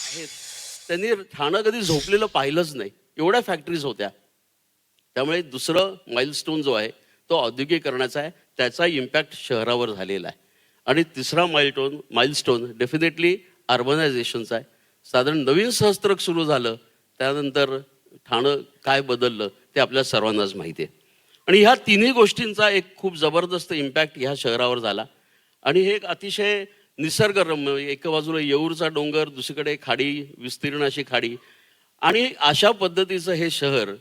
आहेत त्यांनी ठाणं कधी झोपलेलं पाहिलंच नाही, एवढ्या फॅक्टरीज होत्या. त्यामुळे दुसरं माइलस्टोन जो आहे तो औद्योगिकरणाचा आहे, त्याचा इम्पॅक्ट शहरावर झालेला आहे. आणि तिसरा माइलस्टोन डेफिनेटली अर्बनायझेशनचा आहे. साधारण नवीन सहस्त्रक सुरू झालं त्यानंतर ठाणं काय बदललं ते आपल्या सर्वांनाच माहिती आहे. आणि ह्या तिन्ही गोष्टींचा एक खूप जबरदस्त इम्पॅक्ट ह्या शहरावर झाला. आणि हे एक अतिशय निसर्गरम्य, एका बाजूला येऊरचा डोंगर, दुसरीकडे खाडी, विस्तीर्ण अशी खाडी. आणि अशा पद्धतीचं हे शहर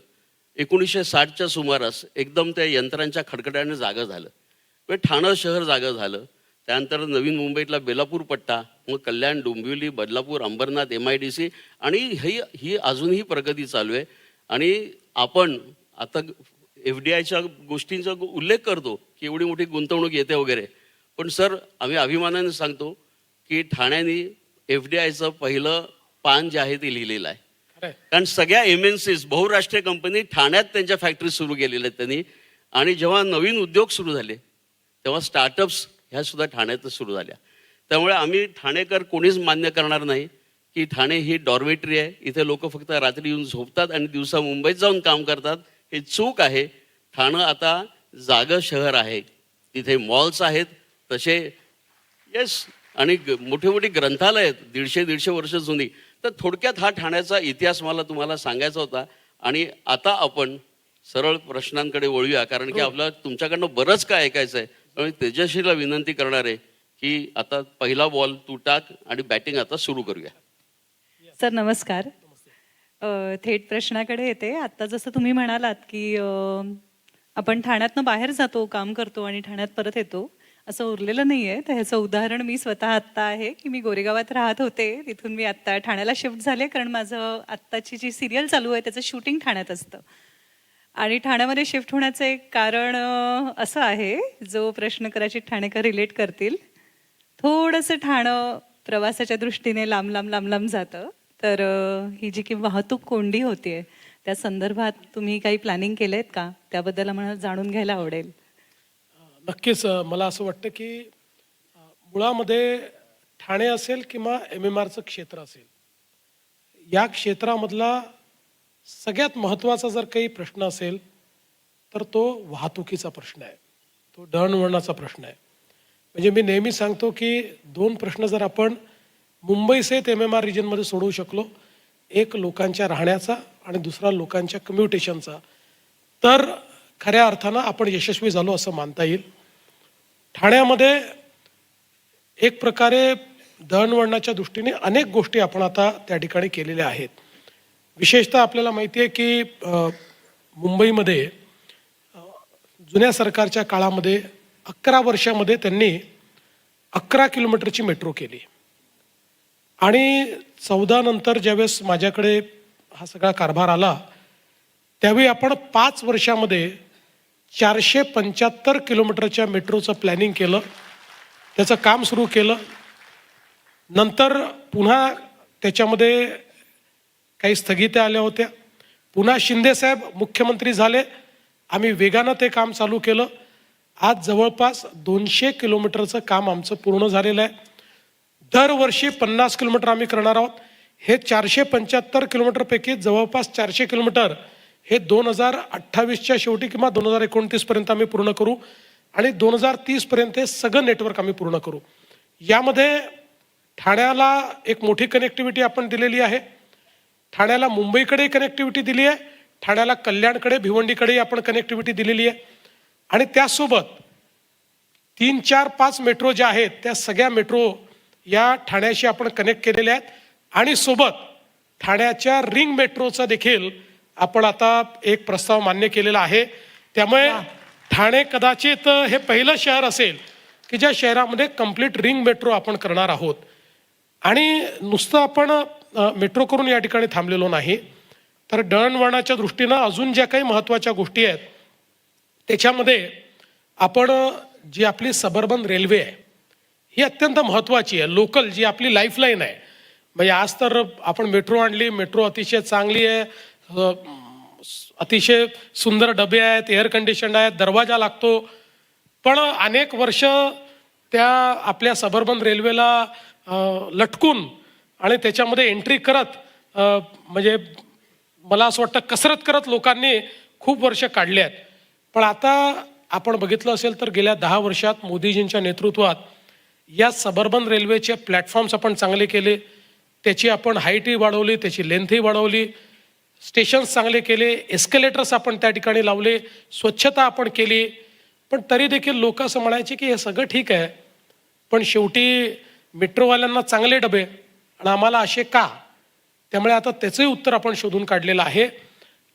1960च्या सुमारास एकदम त्या यंत्रांच्या खडखड्याने जागं झालं. म्हणजे ठाणं शहर जागं झालं. त्यानंतर नवीन मुंबईतला बेलापूर पट्टा, मग कल्याण, डोंबिवली, बदलापूर, अंबरनाथ, MIDC. आणि ही अजूनही प्रगती चालू आहे. आणि आपण आता FDIच्या गोष्टींचा उल्लेख करतो की एवढी मोठी गुंतवणूक येते वगैरे, पण सर आम्ही अभिमानाने सांगतो की ठाण्याने FDIचं पहिलं पान जे आहे ते लिहिलेलं आहे. कारण सगळ्या MNCs, बहुराष्ट्रीय कंपनी ठाण्यात त्यांच्या फॅक्टरी सुरू केलेल्या आहेत त्यांनी. आणि जेव्हा नवीन उद्योग सुरू झाले तेव्हा स्टार्टअप्स ह्या सुद्धा ठाण्यातच सुरू झाल्या. त्यामुळे आम्ही ठाणेकर कोणीच मान्य करणार नाही की ठाणे ही डॉर्मेटरी आहे, इथे लोक फक्त रात्री येऊन झोपतात आणि दिवसा मुंबईत जाऊन काम करतात. हे चूक आहे. ठाणं आता जागं शहर आहे. तिथे मॉल्स आहेत तसे, येस, आणि मोठी मोठी ग्रंथालय आहेत 150-150 वर्ष जुनी. तर थोडक्यात हा ठाण्याचा इतिहास मला तुम्हाला सांगायचा होता. आणि आता आपण सरळ प्रश्नांकडे वळूया, कारण की आपल्याला तुमच्याकडनं बरंच काय ऐकायचं आहे. त्यामुळे तेजस्वीला विनंती करणार आहे की आता पहिला बॉल तू टाक आणि बॅटिंग आता सुरू करूया. सर नमस्कार. थेट प्रश्नाकडे येते. आता जसं तुम्ही म्हणालात की आपण ठाण्यातनं बाहेर जातो, काम करतो आणि ठाण्यात परत येतो, असं उरलेलं नाही आहे. तर ह्याचं उदाहरण मी स्वतः आत्ता आहे की मी गोरेगावात राहत होते, तिथून मी आत्ता ठाण्याला शिफ्ट झाले, कारण माझं आत्ताची जी सिरियल चालू आहे त्याचं शूटिंग ठाण्यात असतं. आणि ठाण्यामध्ये शिफ्ट होण्याचं एक कारण असं आहे, जो प्रश्न कदाचित ठाणेकर रिलेट करतील. थोडंसं ठाणं प्रवासाच्या दृष्टीने लांब लांब लांब लांब जातं. तर ही जी की वाहतूक कोंडी होतीये त्या संदर्भात तुम्ही काही प्लॅनिंग केलेत का? त्याबद्दल आम्हाला जाणून घ्यायला आवडेल. नक्कीच. मला असं वाटतं की मुळामध्ये ठाणे असेल किंवा MMRचं क्षेत्र असेल, या क्षेत्रामधला सगळ्यात महत्त्वाचा जर काही प्रश्न असेल तर तो वाहतुकीचा प्रश्न आहे, तो दळणवळणाचा प्रश्न आहे. म्हणजे मी नेहमी सांगतो की 2 प्रश्न जर आपण मुंबईसहित MMR रिजनमध्ये सोडवू शकलो, एक लोकांच्या राहण्याचा आणि दुसरा लोकांच्या कम्युटेशनचा, तर खऱ्या अर्थानं आपण यशस्वी झालो असं मानता येईल. ठाण्यामध्ये एक प्रकारे दळणवळणाच्या दृष्टीने अनेक गोष्टी आपण आता त्या ठिकाणी केलेल्या आहेत. विशेषतः आपल्याला माहिती आहे की मुंबईमध्ये जुन्या सरकारच्या काळामध्ये 11 वर्षामध्ये त्यांनी 11 किलोमीटरची मेट्रो केली. आणि 14 नंतर ज्यावेळेस माझ्याकडे हा सगळा कारभार आला त्यावेळी आपण 5 वर्षामध्ये 475 किलोमीटरच्या मेट्रोचं प्लॅनिंग केलं, त्याचं काम सुरू केलं. नंतर पुन्हा त्याच्यामध्ये काही स्थगित्या आल्या होत्या. पुन्हा शिंदेसाहेब मुख्यमंत्री झाले, आम्ही वेगानं ते काम चालू केलं. आज जवळपास 200 किलोमीटरचं काम आमचं पूर्ण झालेलं आहे. दरवर्षी 50 किलोमीटर आम्ही करणार आहोत. हे 475 किलोमीटरपैकी जवळपास 400 किलोमीटर हे 2028च्या शेवटी किंवा 2029पर्यंत आम्ही पूर्ण करू. आणि 2030पर्यंत हे सगळं नेटवर्क आम्ही पूर्ण करू. यामध्ये ठाण्याला एक मोठी कनेक्टिव्हिटी आपण दिलेली आहे. ठाण्याला मुंबईकडे कनेक्टिव्हिटी दिली आहे, ठाण्याला कल्याणकडे, भिवंडीकडेही आपण कनेक्टिव्हिटी दिलेली आहे. आणि त्यासोबत 3, 4, 5 मेट्रो ज्या आहेत त्या सगळ्या मेट्रो या ठाण्याशी आपण कनेक्ट केलेल्या आहेत. आणि सोबत ठाण्याच्या रिंग मेट्रोचा देखील आपण आता एक प्रस्ताव मान्य केलेला आहे. त्यामुळे ठाणे कदाचित हे पहिलं शहर असेल की ज्या शहरामध्ये कंप्लीट रिंग मेट्रो आपण करणार आहोत. आणि नुसतं आपण मेट्रो करून या ठिकाणी थांबलेलो नाही, तर दळणवळणाच्या दृष्टीनं अजून ज्या काही महत्त्वाच्या गोष्टी आहेत त्याच्यामध्ये आपण जी आपली सबर्बन रेल्वे आहे ही अत्यंत महत्त्वाची आहे. लोकल जी आपली लाईफलाईन आहे. म्हणजे आज तर आपण मेट्रो आणली, मेट्रो अतिशय चांगली आहे, अतिशय सुंदर डबे आहेत, एअर कंडिशन्ड आहेत, दरवाजा लागतो. पण अनेक वर्ष त्या आपल्या सबर्बन रेल्वेला लटकून आणि त्याच्यामध्ये एंट्री करत म्हणजे मला असं वाटतं कसरत करत लोकांनी खूप वर्ष काढली आहेत. पण आता आपण बघितलं असेल तर गेल्या 10 वर्षात मोदीजींच्या नेतृत्वात या सबर्बन रेल्वेचे प्लॅटफॉर्म्स आपण चांगले केले, त्याची आपण हाईटही वाढवली, त्याची लेंथही वाढवली, स्टेशन्स चांगले केले, एस्केलेटर्स आपण त्या ठिकाणी लावले, स्वच्छता आपण केली. पण तरी देखील लोक असं म्हणायचे की हे सगळं ठीक आहे, पण शेवटी मेट्रोवाल्यांना चांगले डबे आणि आम्हाला असे का? त्यामुळे आता त्याचंही उत्तर आपण शोधून काढलेलं आहे.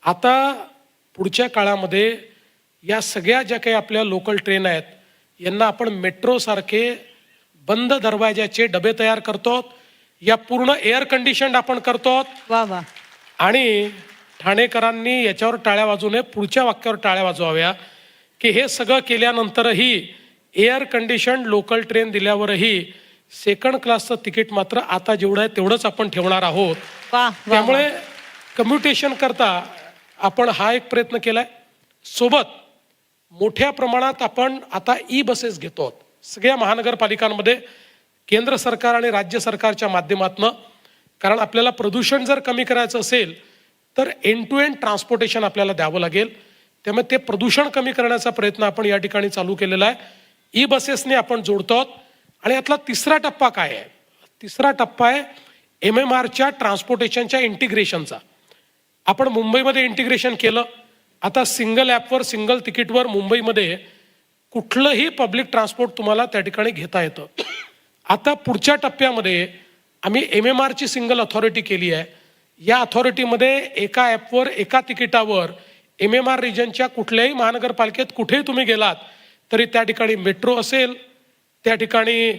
आता पुढच्या काळामध्ये या सगळ्या ज्या काही आपल्या लोकल ट्रेन आहेत यांना आपण मेट्रोसारखे बंद दरवाजाचे डबे तयार करतो, या पूर्ण एअर कंडिशन्ड आपण करतो. वा वा. आणि ठाणेकरांनी याच्यावर टाळ्या वाजवू नये, पुढच्या वाक्यावर टाळ्या वाजवाव्या की हे सगळं केल्यानंतरही एअर कंडिशन्ड लोकल ट्रेन दिल्यावरही सेकंड क्लासचं तिकीट मात्र आता जेवढं आहे तेवढंच आपण ठेवणार आहोत. वा, वा, त्यामुळे कम्युटेशन करता आपण हा एक प्रयत्न केलाय. सोबत मोठ्या प्रमाणात आपण आता ई बसेस घेतो सगळ्या महानगरपालिकांमध्ये, केंद्र सरकार आणि राज्य सरकारच्या माध्यमातून. कारण आपल्याला प्रदूषण जर कमी करायचं असेल तर एंड टू एंड ट्रान्सपोर्टेशन आपल्याला द्यावं लागेल. त्यामुळे ते प्रदूषण कमी करण्याचा प्रयत्न आपण या ठिकाणी चालू केलेला आहे. ई बसेसने आपण जोडतो. आणि यातला तिसरा टप्पा काय आहे? तिसरा टप्पा आहे MMRच्या ट्रान्सपोर्टेशनच्या इंटिग्रेशनचा. आपण मुंबईमध्ये इंटिग्रेशन केलं. आता सिंगल ॲपवर सिंगल तिकीटवर मुंबईमध्ये कुठलंही पब्लिक ट्रान्सपोर्ट तुम्हाला त्या ठिकाणी घेता येतं. आता पुढच्या टप्प्यामध्ये आम्ही MMRची सिंगल अथॉरिटी केली आहे. या अथॉरिटीमध्ये एका ॲपवर एका तिकिटावर MMR रिजनच्या कुठल्याही महानगरपालिकेत कुठेही तुम्ही गेलात तरी त्या ठिकाणी मेट्रो असेल, त्या ठिकाणी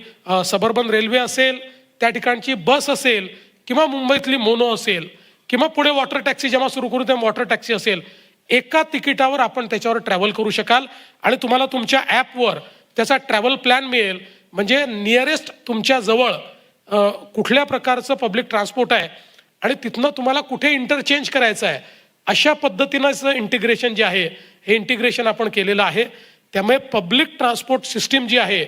सबर्बन रेल्वे असेल, त्या ठिकाणची बस असेल किंवा मुंबईतली मोनो असेल किंवा पुढे वॉटर टॅक्सी जेव्हा सुरू करू तेव्हा वॉटर टॅक्सी असेल, एका तिकिटावर आपण त्याच्यावर ट्रॅव्हल करू शकाल आणि तुम्हाला तुमच्या ॲपवर त्याचा ट्रॅव्हल प्लॅन मिळेल. म्हणजे नियरेस्ट तुमच्या जवळ कुठल्या प्रकारचं पब्लिक ट्रान्सपोर्ट आहे आणि तिथनं तुम्हाला कुठे इंटरचेंज करायचं आहे अशा पद्धतीनं इंटिग्रेशन जे आहे हे इंटिग्रेशन आपण केलेलं आहे. त्यामुळे पब्लिक ट्रान्सपोर्ट सिस्टीम जी आहे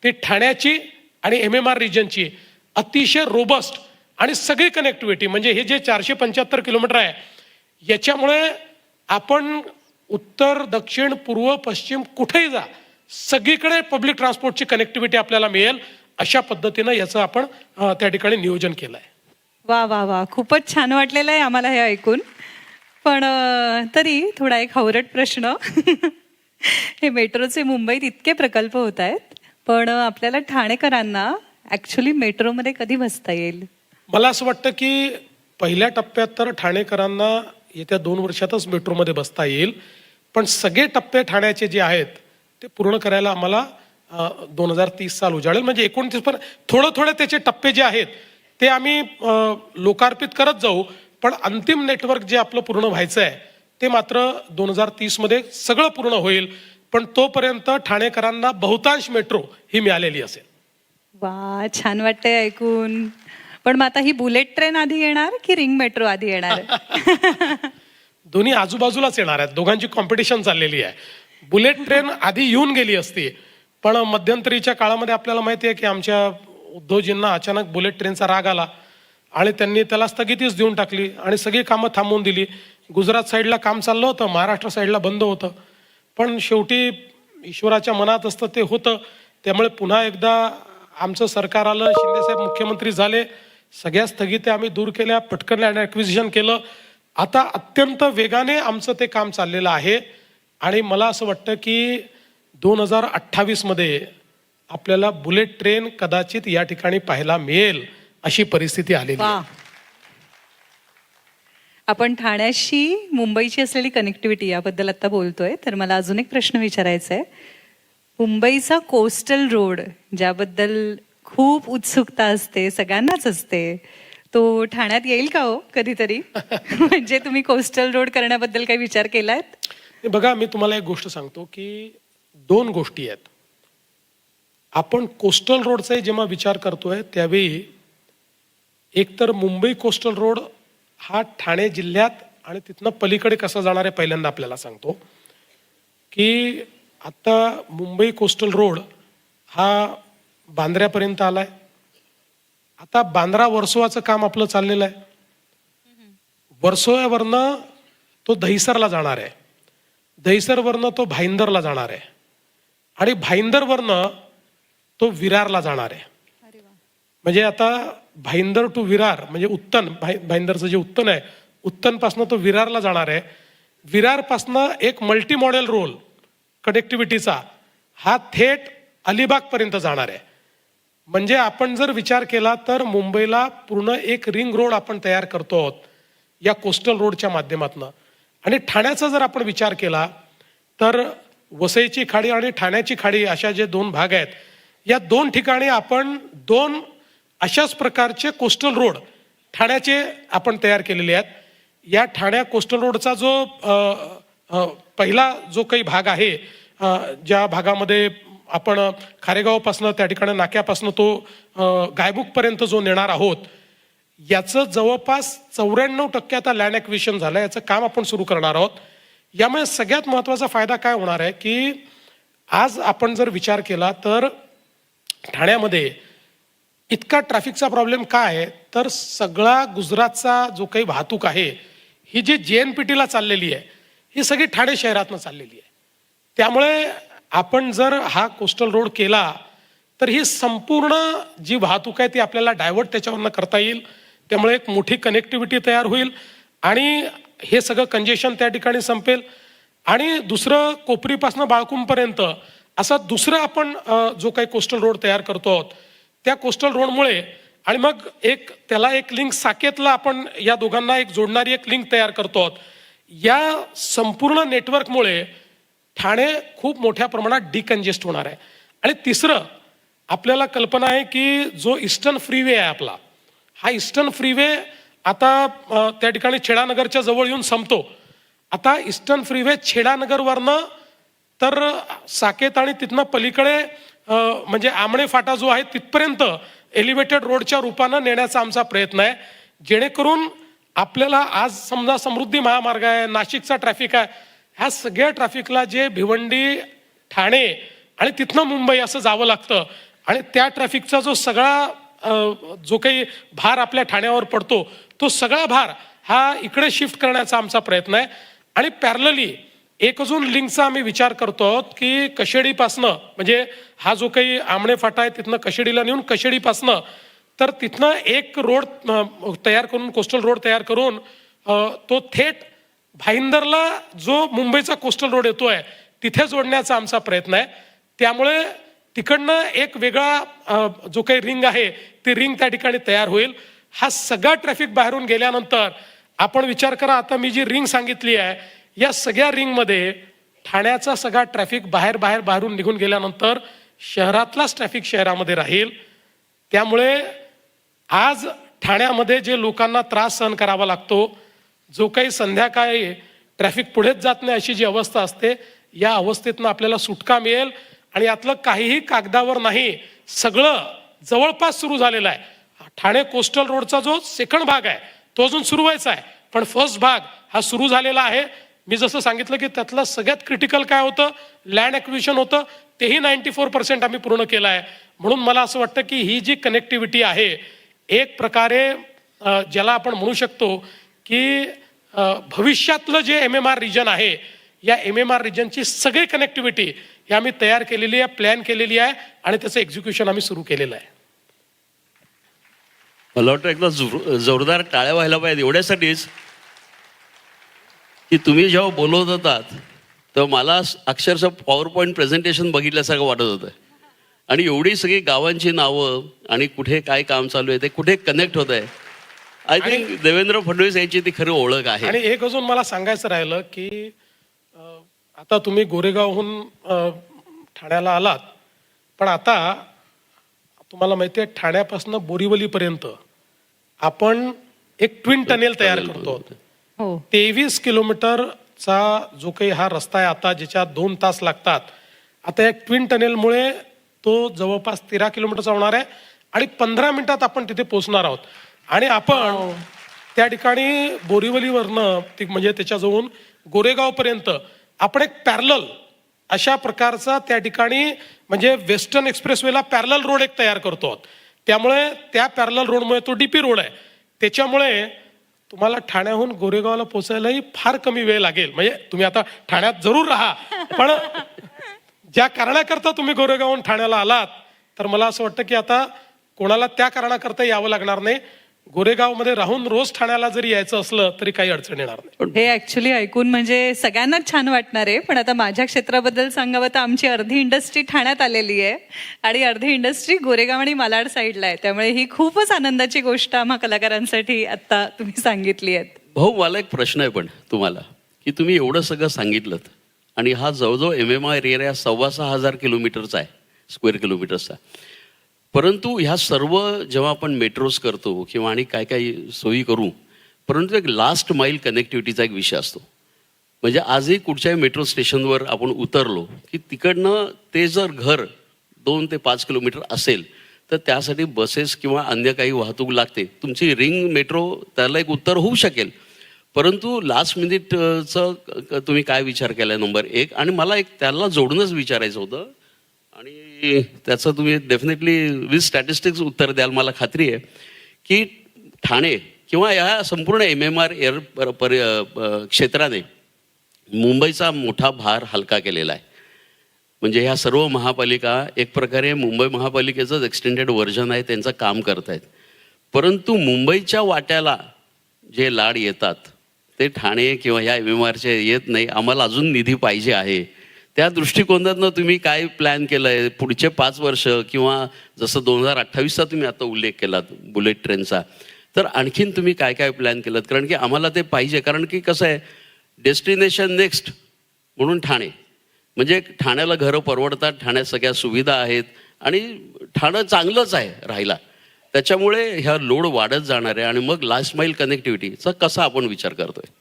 ती ठाण्याची आणि MMR रिजनची अतिशय रोबस्ट आणि सगळी कनेक्टिव्हिटी, म्हणजे हे जे 475 किलोमीटर आहे याच्यामुळे आपण उत्तर दक्षिण पूर्व पश्चिम कुठेही जा सगळीकडे पब्लिक ट्रान्सपोर्टची कनेक्टिव्हिटी आपल्याला मिळेल अशा पद्धतीनं याचं आपण त्या ठिकाणी नियोजन केलं आहे. वा वा वा, खूपच छान वाटलेलं आहे आम्हाला हे ऐकून. पण तरी थोडा एक हावरट प्रश्न. हे मेट्रोचे मुंबईत इतके प्रकल्प होत आहेत, पण आपल्याला ठाणेकरांना ॲक्च्युली मेट्रोमध्ये कधी बसता येईल? मला असं वाटतं की पहिल्या टप्प्यात तर ठाणेकरांना येत्या 2 वर्षातच मेट्रोमध्ये बसता येईल. पण सगळे टप्पे ठाण्याचे जे आहेत ते पूर्ण करायला आम्हाला 2030 साल उजाडेल. म्हणजे 29 पण थोडं त्याचे टप्पे जे आहेत ते आम्ही लोकार्पित करत जाऊ. पण अंतिम नेटवर्क जे आपलं पूर्ण व्हायचं आहे ते मात्र 2030 मध्ये सगळं पूर्ण होईल. पण तोपर्यंत ठाणेकरांना बहुतांश मेट्रो ही मिळालेली असेल. वा, छान वाटतंय ऐकून. पण मग आता ही बुलेट ट्रेन आधी येणार की रिंग मेट्रो आधी येणार? दोन्ही आजूबाजूलाच येणार आहेत. दोघांची कॉम्पिटिशन चाललेली आहे. बुलेट ट्रेन आधी येऊन गेली असती, पण मध्यंतरीच्या काळामध्ये आपल्याला माहिती आहे की आमच्या उद्धवजींना अचानक बुलेट ट्रेनचा राग आला आणि त्यांनी त्याला स्थगितीच देऊन टाकली आणि सगळी कामं थांबवून दिली. गुजरात साईडला काम चाललं होतं, महाराष्ट्र साईडला बंद होतं. पण शेवटी ईश्वराच्या मनात असतं ते होतं. त्यामुळे पुन्हा एकदा आमचं सरकार आलं, शिंदेसाहेब मुख्यमंत्री झाले, सगळ्या स्थगित्या आम्ही दूर केल्या, पटकन ॲक्विजिशन केलं. आता अत्यंत वेगाने आमचं ते काम चाललेलं आहे आणि मला असं वाटतं की 2028 मध्ये आपल्याला बुलेट ट्रेन कदाचित या ठिकाणी पाहायला मिळेल अशी परिस्थिती आलेली आहे. आपण ठाण्याशी मुंबईची असलेली कनेक्टिव्हिटी याबद्दल आता बोलतोय, तर मला अजून एक प्रश्न विचारायचा आहे. मुंबईचा कोस्टल रोड ज्याबद्दल खूप उत्सुकता असते, सगळ्यांनाच असते, तो ठाण्यात येईल का हो कधीतरी? म्हणजे तुम्ही कोस्टल रोड करण्याबद्दल काही विचार केलायत? बघा, मी तुम्हाला एक गोष्ट सांगतो की 2 गोष्टी आहेत. आपण कोस्टल रोडचा जेव्हा विचार करतोय त्यावेळी एकतर मुंबई कोस्टल रोड हा ठाणे जिल्ह्यात आणि तिथनं पलीकडे कसा जाणार आहे पहिल्यांदा आपल्याला सांगतो की आता मुंबई कोस्टल रोड हा बांद्र्यापर्यंत आलाय, आता बांद्रा वर्सोवाचं काम आपलं चाललेलं आहे. वर्सोव्यावरनं तो दहिसरला जाणार आहे, दहिसरवरनं तो भाईंदरला जाणार आहे आणि भाईंदरवरनं तो विरारला जाणार आहे. म्हणजे आता भाईंदर टू विरार म्हणजे उत्तन, भाईंदरचं जे उत्तन आहे, उत्तनपासनं तो विरारला जाणार आहे. विरारपासनं एक मल्टी मॉडेल रोल कनेक्टिव्हिटीचा हा थेट अलिबागपर्यंत जाणार आहे. म्हणजे आपण जर विचार केला तर मुंबईला पूर्ण एक रिंग रोड आपण तयार करतो आहोत या कोस्टल रोडच्या माध्यमातून. आणि ठाण्याचा जर आपण विचार केला तर वसईची खाडी आणि ठाण्याची खाडी अशा जे दोन भाग आहेत, या दोन ठिकाणी आपण दोन अशाच प्रकारचे कोस्टल रोड ठाण्याचे आपण तयार केलेले आहेत. या ठाण्या कोस्टल रोडचा जो पहिला जो काही भाग आहे, ज्या भागामध्ये आपण खारेगावपासनं त्या ठिकाणी नाक्यापासनं तो गायमुखपर्यंत जो नेणार आहोत, याचं जवळपास 94% आता लँड ॲक्विजिशन झालं, याचं काम आपण सुरू करणार आहोत. यामुळे सगळ्यात महत्त्वाचा फायदा काय होणार आहे की आज आपण जर विचार केला तर ठाण्यामध्ये इतका ट्रॅफिकचा प्रॉब्लेम काय आहे, तर सगळा गुजरातचा जो काही वाहतूक आहे ही जी JNPT चाललेली आहे ही सगळी ठाणे शहरातनं चाललेली आहे. त्यामुळे आपण जर हा कोस्टल रोड केला तर ही संपूर्ण जी वाहतूक आहे ती आपल्याला डायव्हर्ट त्याच्यावरनं करता येईल. त्यामुळे एक मोठी कनेक्टिव्हिटी तयार होईल आणि हे सगळं कंजेशन त्या ठिकाणी संपेल. आणि दुसरं कोपरीपासून बाळकुंपर्यंत असा दुसरं आपण जो काही कोस्टल रोड तयार करतो आहोत, त्या कोस्टल रोडमुळे आणि मग एक त्याला एक लिंक साकेतला आपण या दोघांना एक जोडणारी एक लिंक तयार करतो आहोत. या संपूर्ण नेटवर्कमुळे ठाणे खूप मोठ्या प्रमाणात डिकंजेस्ट होणार आहे. आणि तिसरं आपल्याला कल्पना आहे की जो ईस्टर्न फ्रीवे आहे आपला, हा ईस्टर्न फ्रीवे आता त्या ठिकाणी छेडानगरच्या जवळ येऊन संपतो. आता ईस्टर्न फ्रीवे छेडानगरवरनं तर साकेत आणि तिथनं पलीकडे म्हणजे आमणे फाटा जो आहे तिथपर्यंत एलिव्हेटेड रोडच्या रूपानं नेण्याचा आमचा प्रयत्न आहे. जेणेकरून आपल्याला आज समजा समृद्धी महामार्ग आहे, नाशिकचा ट्रॅफिक आहे, ह्या सगळ्या ट्रॅफिकला जे भिवंडी, ठाणे आणि तिथनं मुंबई असं जावं लागतं आणि त्या ट्रॅफिकचा जो सगळा जो काही भार आपल्या ठाण्यावर पडतो तो सगळा भार हा इकडे शिफ्ट करण्याचा आमचा प्रयत्न आहे. आणि पॅरलली एक अजून लिंकचा आम्ही विचार करतो आहोत की कशेडीपासनं म्हणजे हा जो काही आमणे फाटा आहे तिथनं कशेडीला नेऊन कशेडीपासनं तर तिथनं एक रोड तयार करून कोस्टल रोड तयार करून तो थेट भाईंदरला जो मुंबईचा कोस्टल रोड येतोय तिथे जोडण्याचा आमचा प्रयत्न आहे. त्यामुळे तिकडनं एक वेगळा जो काही रिंग आहे ती रिंग त्या ठिकाणी तयार होईल. हा सगळा ट्रॅफिक बाहेरून गेल्यानंतर आपण विचार करा, आता मी जी रिंग सांगितली आहे या सगळ्या रिंगमध्ये ठाण्याचा सगळा ट्रॅफिक बाहेरून निघून गेल्यानंतर शहरातलाच ट्रॅफिक शहरामध्ये राहील. त्यामुळे आज ठाण्यामध्ये जे लोकांना त्रास सहन करावा लागतो, जो काही संध्याकाळी ट्रॅफिक पुढेच जात नाही अशी जी अवस्था असते, या अवस्थेतनं आपल्याला सुटका मिळेल. आणि यातलं काहीही कागदावर नाही, सगळं जवळपास सुरू झालेलं आहे. ठाणे कोस्टल रोडचा जो सेकंड भाग आहे तो अजून सुरू व्हायचा आहे, पण फर्स्ट भाग हा सुरू झालेला आहे. मी जसं सांगितलं की त्यातलं सगळ्यात क्रिटिकल काय होतं, लँड ॲक्विजिशन होतं, तेही 94% आम्ही पूर्ण केलं आहे. म्हणून मला असं वाटतं की ही जी कनेक्टिव्हिटी आहे एक प्रकारे ज्याला आपण म्हणू शकतो की भविष्यातलं जे MMR रिजन आहे या MMR रिजनची सगळी कनेक्टिव्हिटी ही आम्ही तयार केलेली आहे, प्लॅन केलेली आहे आणि त्याचं एक्झिक्युशन आम्ही सुरू केलेलं आहे. मला वाटतं एकदा जोरदार टाळ्या व्हायला पाहिजे एवढ्यासाठीच की तुम्ही जेव्हा बोलवत होतात तेव्हा मला अक्षरशः पॉवर पॉईंट प्रेझेंटेशन बघितल्यासारखं वाटत होतं. आणि एवढी सगळी गावांची नावं आणि कुठे काय काम चालू आहे ते कुठे कनेक्ट होत आहे. आय थिंक देवेंद्र फडणवीस यांची ती खरी ओळख आहे. आणि एक अजून मला सांगायचं राहिलं की आता तुम्ही गोरेगावहून ठाण्याला आलात, पण आता तुम्हाला माहिती आहे ठाण्यापासून बोरिवलीपर्यंत आपण एक ट्विन टनेल तयार करतो. 23 किलोमीटरचा जो काही हा रस्ता आहे आता, ज्याच्यात 2 तास लागतात, आता एक ट्विन टनेलमुळे तो जवळपास 13 किलोमीटरचा होणार आहे आणि 15 मिनिटात आपण तिथे पोहोचणार आहोत. आणि आपण त्या ठिकाणी बोरिवलीवरनं म्हणजे त्याच्याजवळून गोरेगावपर्यंत आपण एक पॅरलल अशा प्रकारचा त्या ठिकाणी म्हणजे वेस्टर्न एक्सप्रेसवेला पॅरलल रोड एक तयार करतो आहोत. त्यामुळे त्या पॅरलल रोडमुळे तो डीपी रोड आहे, त्याच्यामुळे तुम्हाला ठाण्याहून गोरेगावला पोचायलाही फार कमी वेळ लागेल. म्हणजे तुम्ही आता ठाण्यात जरूर राहा, पण ज्या कारणाकरता तुम्ही गोरेगावहून ठाण्याला आलात, तर मला असं वाटतं की आता कोणाला त्या कारणाकरता यावं लागणार नाही. गोरेगावमध्ये राहून रोज ठाण्याला जरी यायचं असलं तरी काही अडचण येणार नाही. हे ऍक्च्युली ऐकून म्हणजे सगळ्यांनाच छान वाटणार आहे. पण आता माझ्या क्षेत्राबद्दल सांगावं तर आमची अर्धी इंडस्ट्री ठाण्यात आलेली आहे आणि अर्धी इंडस्ट्री गोरेगाव आणि मालाड साईडला आहे. त्यामुळे ही खूपच आनंदाची गोष्ट आम्हा कलाकारांसाठी आता तुम्ही सांगितली आहे. भाऊ, मला एक प्रश्न आहे पण तुम्हाला, की तुम्ही एवढं सगळं सांगितलं आणि हा जवळजवळ MMR एरिया 6,500 किलोमीटरचा आहे, स्क्वेअर किलोमीटरचा. परंतु ह्या सर्व जेव्हा आपण मेट्रोज करतो किंवा आणि काय काय सोयी करू, परंतु एक लास्ट माईल कनेक्टिव्हिटीचा एक विषय असतो. म्हणजे आजही कुठच्याही मेट्रो स्टेशनवर आपण उतरलो की तिकडनं ते जर घर 2 ते 5 किलोमीटर असेल तर त्यासाठी बसेस किंवा अन्य काही वाहतूक लागते. तुमची रिंग मेट्रो त्याला एक उत्तर होऊ शकेल, परंतु लास्ट मिनिटचं तुम्ही काय विचार केला नंबर 1. आणि मला एक त्याला जोडूनच विचारायचं होतं आणि त्याचं तुम्ही डेफिनेटली विथ स्टॅटिस्टिक्स उत्तर द्याल मला खात्री आहे, की ठाणे किंवा या संपूर्ण MMR क्षेत्राने मुंबईचा मोठा भार हलका केलेला आहे. म्हणजे ह्या सर्व महापालिका एक प्रकारे मुंबई महापालिकेचंच एक्सटेंडेड व्हर्जन आहे, त्यांचं काम करत आहेत. परंतु मुंबईच्या वाट्याला जे लाड येतात ते ठाणे किंवा ह्या MMRचे येत नाही. आम्हाला अजून निधी पाहिजे आहे. त्या दृष्टिकोनातनं तुम्ही काय प्लॅन केलं आहे पुढचे 5 वर्ष, किंवा जसं 2028चा तुम्ही आता उल्लेख केलात बुलेट ट्रेनचा, तर आणखीन तुम्ही काय काय प्लॅन केलं? कारण की आम्हाला ते पाहिजे. कारण की कसं आहे, डेस्टिनेशन नेक्स्ट म्हणून ठाणे, म्हणजे ठाण्याला घरं परवडतात, ठाण्यात सगळ्या सुविधा आहेत आणि ठाणं चांगलंच आहे राहायला. त्याच्यामुळे ह्या लोड वाढत जाणार आहे. आणि मग लास्ट माईल कनेक्टिव्हिटीचा कसा आपण विचार करतोय?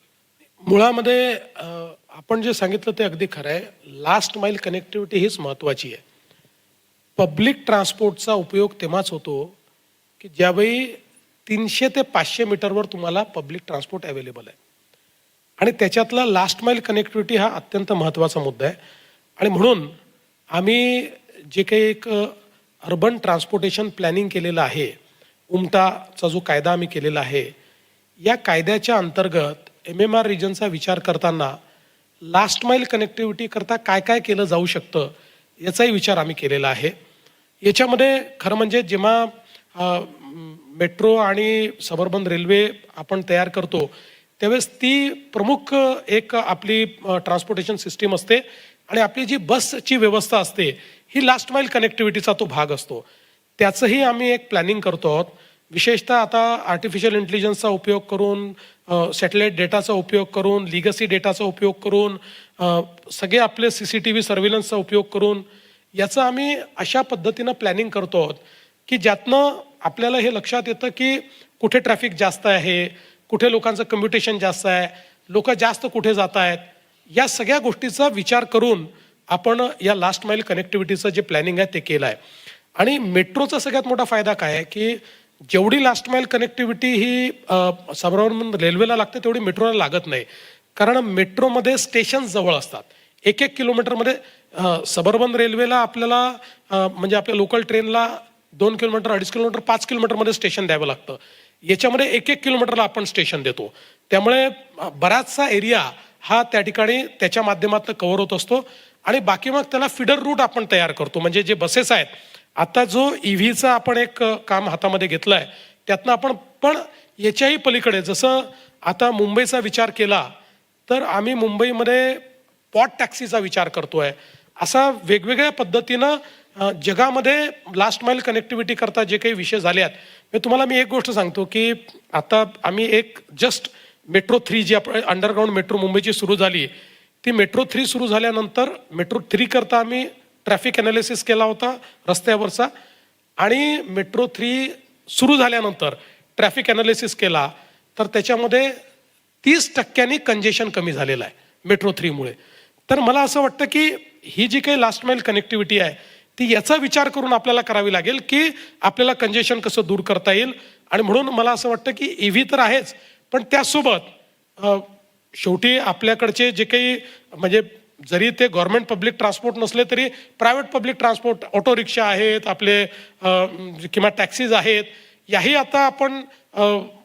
मुळामध्ये आपण जे सांगितलं ते अगदी खरं आहे. लास्ट माईल कनेक्टिव्हिटी हीच महत्त्वाची आहे. पब्लिक ट्रान्सपोर्टचा उपयोग तेव्हाच होतो की ज्यावेळी 300 ते 500 मीटरवर तुम्हाला पब्लिक ट्रान्सपोर्ट अवेलेबल आहे, आणि त्याच्यातला लास्ट माईल कनेक्टिव्हिटी हा अत्यंत महत्त्वाचा मुद्दा आहे. आणि म्हणून आम्ही जे काही एक अर्बन ट्रान्सपोर्टेशन प्लॅनिंग केलेलं आहे, उमटाचा जो कायदा आम्ही केलेला आहे, या कायद्याच्या अंतर्गत MMR रिजनचा विचार करताना लास्ट माईल कनेक्टिव्हिटी करता काय काय केलं जाऊ शकतं याचाही विचार आम्ही केलेला आहे. याच्यामध्ये खरं म्हणजे जेव्हा मेट्रो आणि सबअर्बन रेल्वे आपण तयार करतो त्यावेळेस ती प्रमुख एक आपली ट्रान्सपोर्टेशन सिस्टीम असते, आणि आपली जी बसची व्यवस्था असते ही लास्ट माईल कनेक्टिव्हिटीचा तो भाग असतो. त्याचंही आम्ही एक प्लॅनिंग करतो आहोत. विशेषतः आता आर्टिफिशियल इंटेलिजन्सचा उपयोग करून, सॅटेलाईट डेटाचा उपयोग करून, लिगसी डेटाचा उपयोग करून, सगळे आपले CCTV सर्व्हिलन्सचा उपयोग करून याचं आम्ही अशा पद्धतीनं प्लॅनिंग करतो आहोत की ज्यातनं आपल्याला हे लक्षात येतं की कुठे ट्रॅफिक जास्त आहे, कुठे लोकांचं कम्युटेशन जास्त आहे, लोक जास्त कुठे जात आहेत, या सगळ्या गोष्टीचा विचार करून आपण या लास्ट माईल कनेक्टिव्हिटीचं जे प्लॅनिंग आहे ते केलं आहे. आणि मेट्रोचा सगळ्यात मोठा फायदा काय आहे की जेवढी लास्ट माईल कनेक्टिव्हिटी ही सबअर्बन रेल्वेला लागते तेवढी मेट्रोला लागत नाही. कारण मेट्रोमध्ये स्टेशन जवळ असतात. 1-1 किलोमीटरमध्ये सबअर्बन रेल्वेला आपल्याला म्हणजे आपल्या लोकल ट्रेनला 2 किलोमीटर, 2.5 किलोमीटर, 5 किलोमीटरमध्ये स्टेशन द्यावं लागतं. याच्यामध्ये 1-1 किलोमीटरला आपण स्टेशन देतो. त्यामुळे बराचसा एरिया हा त्या ठिकाणी त्याच्या माध्यमातून कव्हर होत असतो. आणि बाकी मग त्याला फिडर रूट आपण तयार करतो. म्हणजे जे बसेस आहेत, आता जो EVचा आपण एक काम हातामध्ये घेतलं आहे त्यातनं आपण, पण याच्याही पलीकडे जसं आता मुंबईचा विचार केला तर आम्ही मुंबईमध्ये पॉट टॅक्सीचा विचार करतोय. असा वेगवेगळ्या पद्धतीनं जगामध्ये लास्ट माईल कनेक्टिव्हिटी करता जे काही विषय झाले आहेत. तुम्हाला मी एक गोष्ट सांगतो की आता आम्ही एक जस्ट मेट्रो 3 जी आपण अंडरग्राऊंड मेट्रो मुंबईची सुरू झाली, ती मेट्रो 3 सुरू झाल्यानंतर मेट्रो 3 करता आम्ही ट्रॅफिक ॲनालिसिस केला होता रस्त्यावरचा, आणि मेट्रो 3 सुरू झाल्यानंतर ट्रॅफिक ॲनालिसिस केला तर त्याच्यामध्ये 30% कंजेशन कमी झालेलं आहे मेट्रो 3मुळे. तर मला असं वाटतं की ही जी काही लास्ट माईल कनेक्टिव्हिटी आहे ती याचा विचार करून आपल्याला करावी लागेल की आपल्याला कंजेशन कसं दूर करता येईल. आणि म्हणून मला असं वाटतं की EV तर आहेच, पण त्यासोबत शेवटी आपल्याकडचे जे काही म्हणजे जरी ते गव्हर्नमेंट पब्लिक ट्रान्सपोर्ट नसले तरी private public transport, auto rickshaw आहेत आपले किंवा टॅक्सीज आहेत, याही आता आपण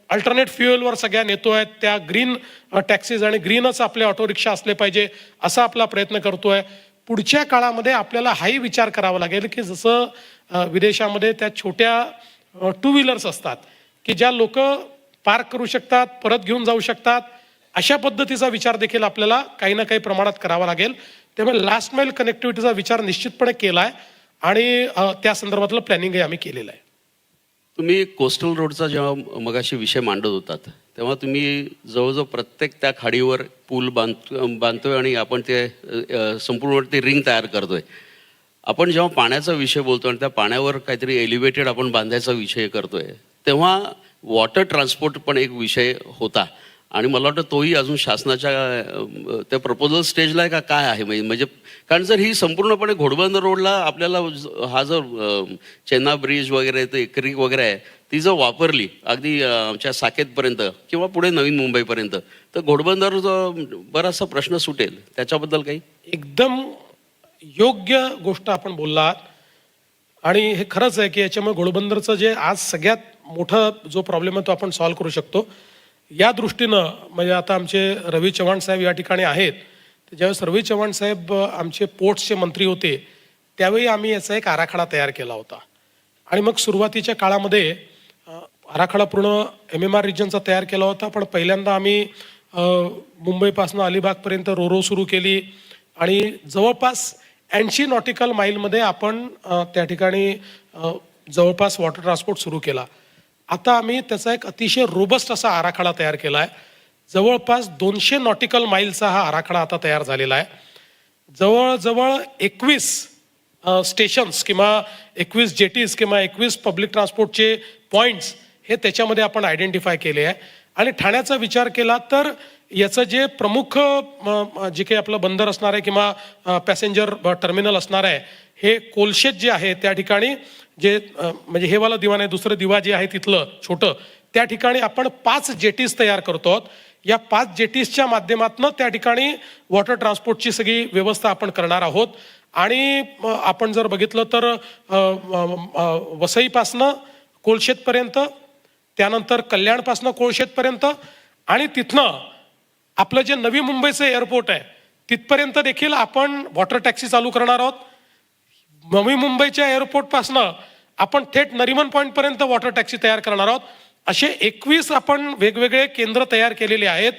अल्टरनेट फ्युएलवर सगळ्या नेतोय. त्या ग्रीन टॅक्सीज आणि ग्रीनच आपले ऑटो रिक्षा असले पाहिजे असा आपला प्रयत्न करतोय. पुढच्या काळामध्ये आपल्याला हाही विचार करावा लागेल की जसं विदेशामध्ये त्या छोट्या टू व्हीलर्स असतात की ज्या लोक पार्क करू शकतात, परत घेऊन जाऊ शकतात, अशा पद्धतीचा विचार देखील आपल्याला काही ना काही प्रमाणात करावा लागेल. त्यामुळे लास्ट माईल कनेक्टिव्हिटीचा विचार निश्चितपणे केला आहे आणि त्या संदर्भातलं प्लॅनिंगही आम्ही केलेलं आहे. तुम्ही कोस्टल रोडचा जेव्हा मगाशी विषय मांडत होतात तेव्हा तुम्ही जवळजवळ प्रत्येक त्या खाडीवर पूल बांधतोय आणि आपण ते संपूर्ण ते रिंग तयार करतोय. आपण जेव्हा पाण्याचा विषय बोलतो आणि त्या पाण्यावर काहीतरी एलिव्हेटेड आपण बांधायचा विषय करतोय तेव्हा वॉटर ट्रान्सपोर्ट पण एक विषय होता आणि मला वाटतं तोही अजून शासनाच्या त्या प्रपोजल स्टेजला आहे का काय आहे म्हणजे कारण जर ही संपूर्णपणे घोडबंदर रोडला आपल्याला हा जो चेन्ना ब्रिज वगैरे ते क्रीक वगैरे आहे ती जर वापरली अगदी आमच्या साकेतपर्यंत किंवा पुढे नवीन मुंबईपर्यंत तर घोडबंदर बराचसा प्रश्न सुटेल. त्याच्याबद्दल काही? एकदम योग्य गोष्ट आपण बोललात आणि हे खरंच आहे की याच्यामुळे घोडबंदरचं जे आज सगळ्यात मोठा जो प्रॉब्लेम आहे तो आपण सॉल्व्ह करू शकतो. या दृष्टीनं म्हणजे आता आमचे रवी चव्हाण साहेब या ठिकाणी आहेत. ज्यावेळेस रवी चव्हाण साहेब आमचे पोर्ट्सचे मंत्री होते त्यावेळी आम्ही याचा एक आराखडा तयार केला होता आणि मग सुरुवातीच्या काळामध्ये आराखडा पूर्ण MMR रिजनचा तयार केला होता. पण पहिल्यांदा आम्ही मुंबईपासून अलिबागपर्यंत रोरो सुरू केली आणि जवळपास 80 नॉटिकल माईलमध्ये आपण त्या ठिकाणी जवळपास वॉटर ट्रान्सपोर्ट सुरू केला. आता आम्ही त्याचा एक अतिशय रोबस्ट असा आराखडा तयार केला आहे. जवळपास 200 नॉटिकल माईलचा हा आराखडा आता तयार झालेला आहे. जवळजवळ 21 स्टेशन्स किंवा 21 जेटीज किंवा 21 पब्लिक ट्रान्सपोर्टचे पॉईंट्स हे त्याच्यामध्ये आपण आयडेंटिफाय केले आहे. आणि ठाण्याचा विचार केला तर याचं जे प्रमुख जे काही आपलं बंदर असणार आहे किंवा पॅसेंजर टर्मिनल असणार आहे हे कोलशेत जे आहे त्या ठिकाणी जे म्हणजे हे वाला दिवा नाही दुसरं दिवा जे आहे तिथलं छोटं त्या ठिकाणी आपण 5 जेटीज तयार करतो आहोत. या 5 जेटीजच्या माध्यमातून त्या ठिकाणी वॉटर ट्रान्सपोर्टची सगळी व्यवस्था आपण करणार आहोत. आणि आपण जर बघितलं तर वसईपासनं कोलशेतपर्यंत, त्यानंतर कल्याणपासनं कोलशेतपर्यंत आणि तिथनं आपलं जे नवी मुंबईचं एअरपोर्ट आहे तिथपर्यंत देखील आपण वॉटर टॅक्सी चालू करणार आहोत. नवी मुंबईच्या एअरपोर्टपासनं आपण थेट नरिमन पॉईंटपर्यंत वॉटर टॅक्सी तयार करणार आहोत. असे 21 आपण वेगवेगळे केंद्र तयार केलेले आहेत.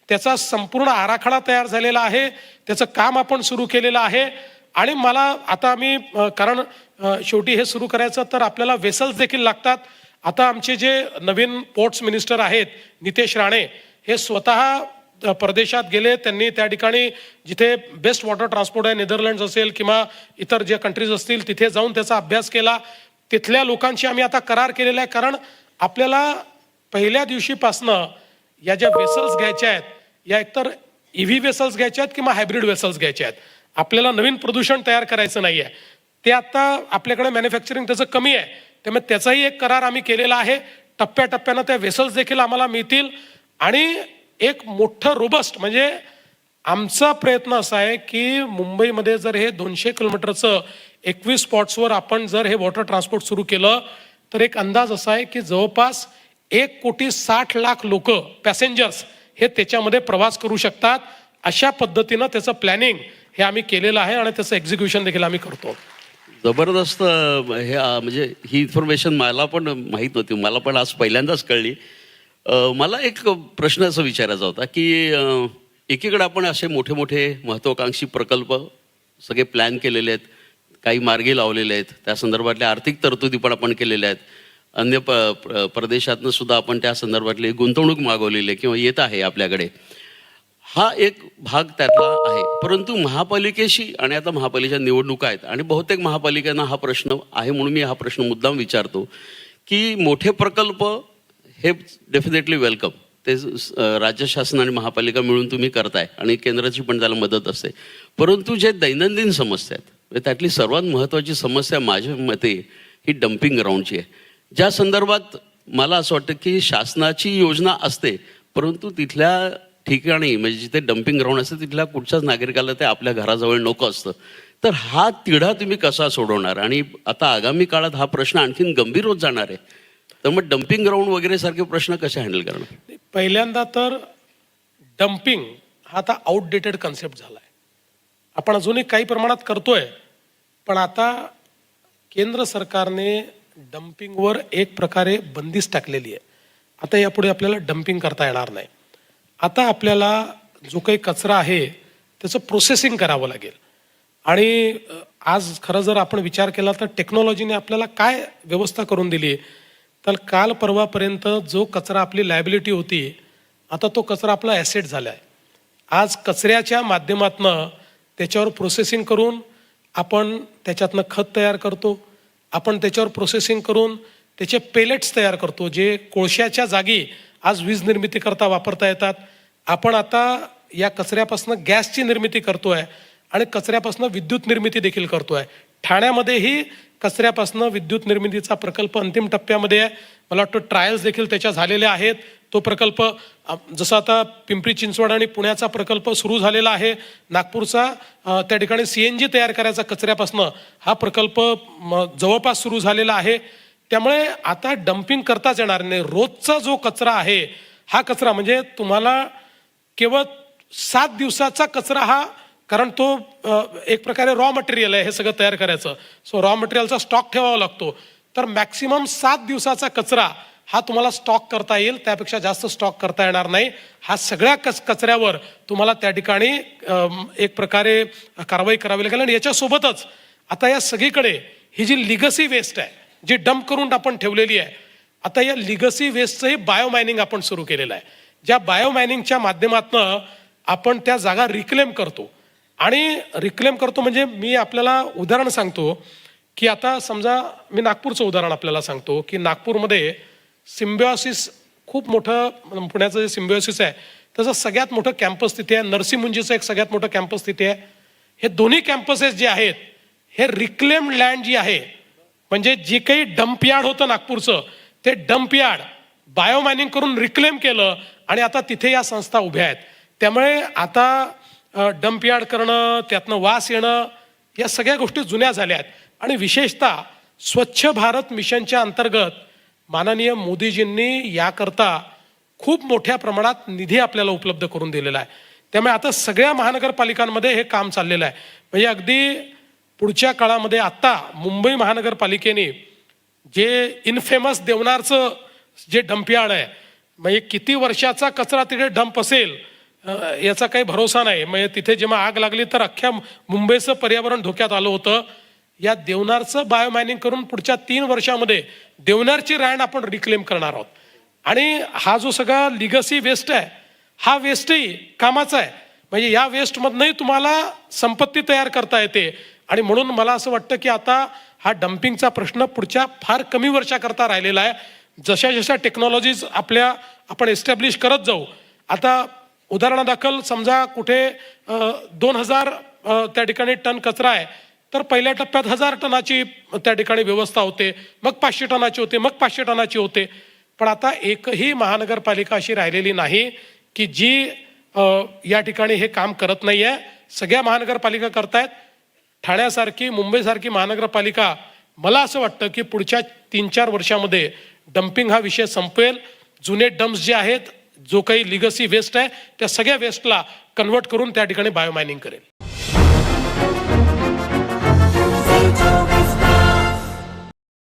त्याचा संपूर्ण आराखडा तयार झालेला आहे. त्याचं काम आपण सुरू केलेलं आहे. आणि मला आता आम्ही कारण शेवटी हे सुरू करायचं तर आपल्याला वेसल्स देखील लागतात. आता आमचे जे नवीन पोर्ट्स मिनिस्टर आहेत नितेश राणे हे स्वतः परदेशात गेले. त्यांनी त्या ठिकाणी जिथे बेस्ट वॉटर ट्रान्सपोर्ट आहे नेदरलँड्स असेल किंवा इतर ज्या कंट्रीज असतील तिथे जाऊन त्याचा अभ्यास केला. तिथल्या लोकांशी आम्ही आता करार केलेला आहे. कारण आपल्याला पहिल्या दिवशीपासनं या ज्या वेसल्स घ्यायच्या आहेत या एकतर EV वेसल्स घ्यायच्या आहेत किंवा हायब्रिड वेसल्स घ्यायच्या आहेत. आपल्याला नवीन प्रदूषण तयार करायचं नाही आहे. ते आता आपल्याकडे मॅन्युफॅक्चरिंग त्याचं कमी आहे. त्यामुळे त्याचाही एक करार आम्ही केलेला आहे. टप्प्याटप्प्यानं त्या वेसल्स देखील आम्हाला मिळतील. आणि एक मोठं रोबस्ट म्हणजे आमचा प्रयत्न असा आहे की मुंबईमध्ये जर हे 200 किलोमीटरचं 21 स्पॉट्सवर आपण जर हे वॉटर ट्रान्सपोर्ट सुरू केलं तर एक अंदाज असा आहे की जवळपास 1,60,00,000 लोक पॅसेंजर्स हे त्याच्यामध्ये प्रवास करू शकतात. अशा पद्धतीनं त्याचं प्लॅनिंग हे आम्ही केलेलं आहे आणि त्याचं एक्झिक्युशन देखील आम्ही करतो. जबरदस्त. हे म्हणजे ही इन्फॉर्मेशन मला पण माहीत नव्हती. मला पण आज पहिल्यांदाच कळली. मला एक प्रश्न असा विचारायचा होता की एकीकडे आपण असे मोठे मोठे महत्त्वाकांक्षी प्रकल्प सगळे प्लॅन केलेले आहेत, काही मार्गी लावलेले आहेत, त्या संदर्भातल्या आर्थिक तरतुदी पण आपण केलेल्या आहेत. अन्य प्रदेशातनं सुद्धा आपण त्या संदर्भातली गुंतवणूक मागवलेली आहे किंवा येत आहे आपल्याकडे. हा एक भाग त्यातला आहे. परंतु महापालिकेशी आणि आता महापालिकेच्या निवडणुका आहेत आणि बहुतेक महापालिकांना हा प्रश्न आहे म्हणून मी हा प्रश्न मुद्दाम विचारतो की मोठे प्रकल्प हे डेफिनेटली वेलकम. ते राज्य शासन आणि महापालिका मिळून तुम्ही करताय आणि केंद्राची पण त्याला मदत असते. परंतु जे दैनंदिन समस्या आहेत त्यातली सर्वात महत्त्वाची समस्या माझ्या मते ही डम्पिंग ग्राउंडची आहे. ज्या संदर्भात मला असं वाटतं की शासनाची योजना असते परंतु तिथल्या ठिकाणी म्हणजे जिथे डम्पिंग ग्राउंड असतं तिथल्या कुठच्याच नागरिकाला ते आपल्या घराजवळ नको असतं. तर हा तिढा तुम्ही कसा सोडवणार? आणि आता आगामी काळात हा प्रश्न आणखीन गंभीर होत जाणार आहे. तर मग डम्पिंग ग्राउंड वगैरे सारखे प्रश्न कसे हँडल करणार? पहिल्यांदा तर डम्पिंग हा आता आउटडेटेड कन्सेप्ट झाला आहे. आपण अजूनही काही प्रमाणात करतोय, पण आता केंद्र सरकारने डम्पिंगवर एक प्रकारे बंदीच टाकलेली आहे. आता यापुढे आपल्याला डम्पिंग करता येणार नाही. आता आपल्याला जो काही कचरा आहे त्याचं प्रोसेसिंग करावं लागेल. आणि आज खरं जर आपण विचार केला तर टेक्नॉलॉजीने आपल्याला काय व्यवस्था करून दिली, तर काल परवापर्यंत जो कचरा आपली लायबिलिटी होती, आता तो कचरा आपला ॲसेट झाला आहे. आज कचऱ्याच्या माध्यमातनं त्याच्यावर प्रोसेसिंग करून आपण त्याच्यातनं खत तयार करतो. आपण त्याच्यावर प्रोसेसिंग करून त्याचे पेलेट्स तयार करतो, जे कोळशाच्या जागी आज वीज निर्मिती करता वापरता येतात. आपण आता या कचऱ्यापासून गॅसची निर्मिती करतोय आणि कचऱ्यापासून विद्युत निर्मिती देखील करतोय. ठाण्यामध्येही कचऱ्यापासून विद्युत निर्मितीचा प्रकल्प अंतिम टप्प्यामध्ये आहे. मला वाटतं ट्रायल्स देखील त्याच्या झालेल्या आहेत. तो प्रकल्प जसं आता पिंपरी चिंचवड आणि पुण्याचा प्रकल्प सुरू झालेला आहे. नागपूरचा त्या ठिकाणी CNG तयार करायचा कचऱ्यापासून हा प्रकल्प जवळपास सुरू झालेला आहे. त्यामुळे आता डम्पिंग करताच येणार नाही. रोजचा जो कचरा आहे हा कचरा म्हणजे तुम्हाला केवळ 7 दिवसाचा कचरा हा, कारण तो एक प्रकारे रॉ मटेरियल आहे हे सगळं तयार करायचं. सो रॉ मटेरियलचा स्टॉक ठेवावा लागतो. तर मॅक्सिमम 7 दिवसाचा कचरा हा तुम्हाला स्टॉक करता येईल, त्यापेक्षा जास्त स्टॉक करता येणार नाही. हा सगळ्या कचऱ्यावर तुम्हाला त्या ठिकाणी एक प्रकारे कारवाई करावी लागेल. आणि याच्यासोबतच आता या सगळीकडे ही जी लिगसी वेस्ट आहे, जी डंप करून आपण ठेवलेली आहे, आता या लिगसी वेस्टचंही बायोमायनिंग आपण सुरू केलेलं आहे. ज्या बायोमायनिंगच्या माध्यमातून आपण त्या जागा रिक्लेम करतो. आणि रिक्लेम करतो म्हणजे मी आपल्याला उदाहरण सांगतो की आता समजा मी नागपूरचं उदाहरण आपल्याला सांगतो की नागपूरमध्ये सिम्बिओसिस खूप मोठं, पुण्याचं जे सिम्बिओसिस आहे त्याचं सगळ्यात मोठं कॅम्पस तिथे आहे. नरसी-मुंजीचं एक सगळ्यात मोठं कॅम्पस तिथे आहे. हे दोन्ही कॅम्पसेस जे आहेत हे रिक्लेम लँड जी आहे, म्हणजे जे काही डम्प यार्ड होतं नागपूरचं, ते डम्प यार्ड बायोमायनिंग करून रिक्लेम केलं आणि आता तिथे या संस्था उभ्या आहेत. त्यामुळे आता डम्प यार्ड करणं, त्यातनं वास येणं, या सगळ्या गोष्टी जुन्या झाल्या आहेत. आणि विशेषतः स्वच्छ भारत मिशनच्या अंतर्गत माननीय मोदीजींनी याकरता खूप मोठ्या प्रमाणात निधी आपल्याला उपलब्ध करून दिलेला आहे. त्यामुळे आता सगळ्या महानगरपालिकांमध्ये हे काम चाललेलं आहे. म्हणजे अगदी पुढच्या काळामध्ये आता मुंबई महानगरपालिकेने जे इनफेमस देवनारचं जे डम्पयार्ड आहे, म्हणजे किती वर्षाचा कचरा तिथे डंप असेल याचा काही भरोसा नाही. म्हणजे तिथे जेव्हा आग लागली तर अख्ख्या मुंबईचं पर्यावरण धोक्यात आलं होतं. या देवनारचं बायोमायनिंग करून पुढच्या 3 वर्षामध्ये देवनारची रँड आपण रिक्लेम करणार आहोत. आणि हा जो सगळा लिगसी वेस्ट आहे हा वेस्टही कामाचा आहे. म्हणजे या वेस्टमधनंही तुम्हाला संपत्ती तयार करता येते. आणि म्हणून मला असं वाटतं की आता हा डम्पिंगचा प्रश्न पुढच्या फार कमी वर्षाकरता राहिलेला आहे. जशा जशा टेक्नॉलॉजीज आपण एस्टॅब्लिश करत जाऊ. आता उदाहरणादाखल समजा कुठे 2000 त्या ठिकाणी टन कचरा आहे, तर पहिल्या टप्प्यात 1000 टनाची त्या ठिकाणी व्यवस्था होते, मग 500 टनाची होते, मग 500 टनाची होते. पण आता एकही महानगरपालिका अशी राहिलेली नाही की जी या ठिकाणी हे काम करत नाही आहे. सगळ्या महानगरपालिका करतायत. ठाण्यासारखी, मुंबईसारखी महानगरपालिका, मला असं वाटतं की पुढच्या 3-4 वर्षामध्ये डम्पिंग हा विषय संपेल. जुने डम्प्स जे आहेत, जो काही लिगसी वेस्ट आहे, त्या सगळ्या वेस्टला कन्वर्ट करून त्या ठिकाणी बायोमायनिंग करेल.